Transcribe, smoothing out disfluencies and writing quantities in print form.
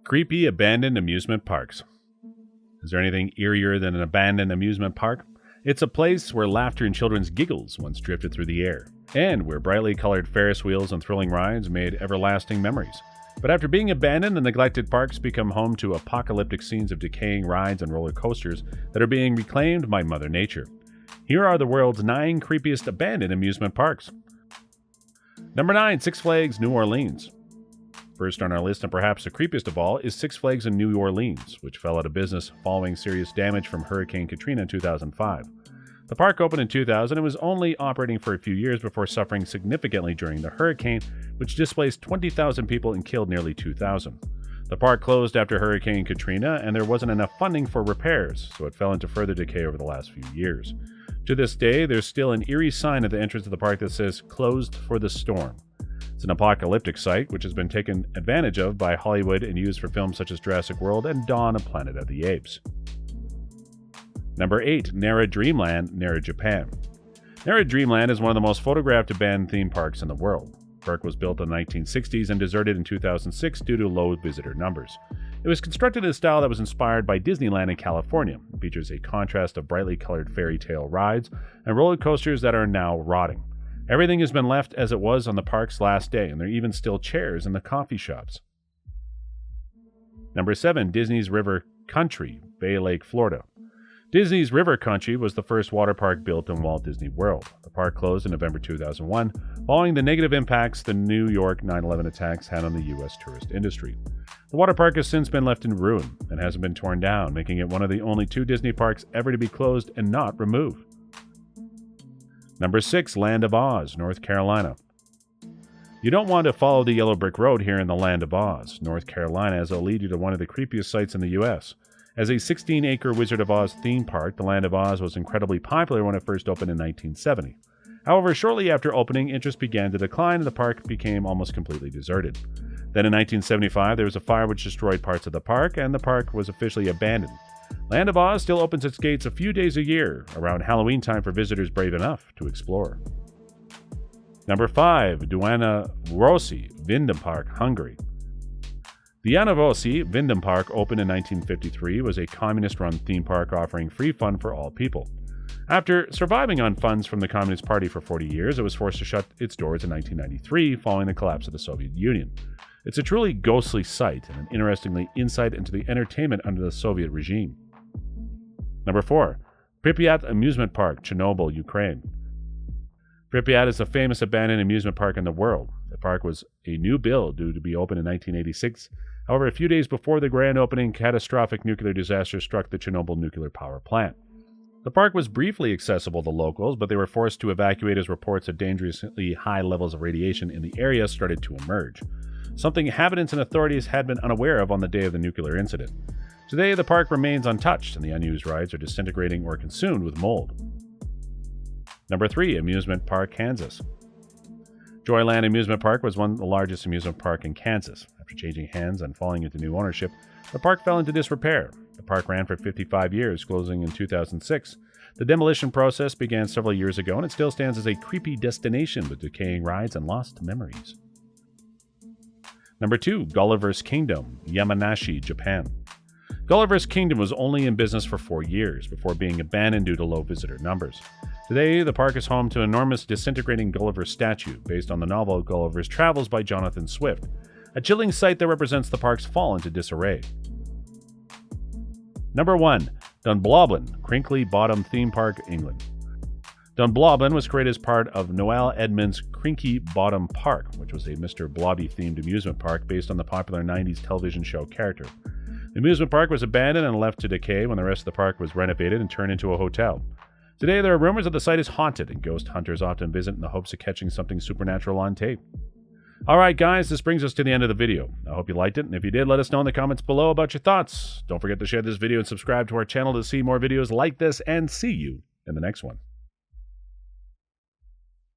Creepy abandoned amusement parks. Is there anything eerier than an abandoned amusement park? It's a place where laughter and children's giggles once drifted through the air, and where brightly colored Ferris wheels and thrilling rides made everlasting memories. But after being abandoned, the neglected parks become home to apocalyptic scenes of decaying rides and roller coasters that are being reclaimed by Mother Nature. Here are the world's 9 creepiest abandoned amusement parks. Number 9, Six Flags, New Orleans. First on our list, and perhaps the creepiest of all, is Six Flags in New Orleans, which fell out of business following serious damage from Hurricane Katrina in 2005. The park opened in 2000 and was only operating for a few years before suffering significantly during the hurricane, which displaced 20,000 people and killed nearly 2,000. The park closed after Hurricane Katrina, and there wasn't enough funding for repairs, so it fell into further decay over the last few years. To this day, there's still an eerie sign at the entrance of the park that says, "Closed for the storm." It's an apocalyptic site which has been taken advantage of by Hollywood and used for films such as Jurassic World and Dawn of Planet of the Apes. Number 8, Nara Dreamland, Nara, Japan. Nara Dreamland is one of the most photographed abandoned theme parks in the world. The park was built in the 1960s and deserted in 2006 due to low visitor numbers. It was constructed in a style that was inspired by Disneyland in California. It features a contrast of brightly colored fairy tale rides and roller coasters that are now rotting. Everything has been left as it was on the park's last day, and there are even still chairs in the coffee shops. Number 7, Disney's River Country, Bay Lake, Florida. Disney's River Country was the first water park built in Walt Disney World. The park closed in November 2001, following the negative impacts the New York 9/11 attacks had on the U.S. tourist industry. The water park has since been left in ruin and hasn't been torn down, making it one of the only 2 Disney parks ever to be closed and not removed. Number 6, Land of Oz, North Carolina. You don't want to follow the yellow brick road here in the Land of Oz, North Carolina, as it'll lead you to one of the creepiest sites in the U.S. As a 16-acre Wizard of Oz theme park, the Land of Oz was incredibly popular when it first opened in 1970. However, shortly after opening, interest began to decline and the park became almost completely deserted. Then in 1975, there was a fire which destroyed parts of the park, and the park was officially abandoned. Land of Oz still opens its gates a few days a year, around Halloween time for visitors brave enough to explore. Number 5, Dunaujvarosi, Vidampark, Hungary. The Dunaujvarosi Vidampark opened in 1953 was a communist-run theme park offering free fun for all people. After surviving on funds from the Communist Party for 40 years, it was forced to shut its doors in 1993 following the collapse of the Soviet Union. It's a truly ghostly sight and an interestingly insight into the entertainment under the Soviet regime. Number 4, Pripyat Amusement Park, Chernobyl, Ukraine. Pripyat is the famous abandoned amusement park in the world. The park was a new build due to be opened in 1986. However, a few days before the grand opening, catastrophic nuclear disaster struck the Chernobyl nuclear power plant. The park was briefly accessible to locals, but they were forced to evacuate as reports of dangerously high levels of radiation in the area started to emerge, something inhabitants and authorities had been unaware of on the day of the nuclear incident. Today, the park remains untouched, and the unused rides are disintegrating or consumed with mold. Number 3, Amusement Park, Kansas. Joyland Amusement Park was one of the largest amusement park in Kansas. After changing hands and falling into new ownership, the park fell into disrepair. The park ran for 55 years, closing in 2006. The demolition process began several years ago, and it still stands as a creepy destination with decaying rides and lost memories. Number 2, Gulliver's Kingdom, Yamanashi, Japan. Gulliver's Kingdom was only in business for 4 years before being abandoned due to low visitor numbers. Today, the park is home to an enormous disintegrating Gulliver statue based on the novel Gulliver's Travels by Jonathan Swift, a chilling sight that represents the park's fall into disarray. Number 1, Dunaujvarosi, Crinkly Bottom Theme Park, England. Dunaujvarosi was created as part of Noel Edmonds' Crinkly Bottom Park, which was a Mr. Blobby-themed amusement park based on the popular 90s television show character. The amusement park was abandoned and left to decay when the rest of the park was renovated and turned into a hotel. Today, there are rumors that the site is haunted, and ghost hunters often visit in the hopes of catching something supernatural on tape. Alright guys, this brings us to the end of the video. I hope you liked it, and if you did, let us know in the comments below about your thoughts. Don't forget to share this video and subscribe to our channel to see more videos like this, and see you in the next one.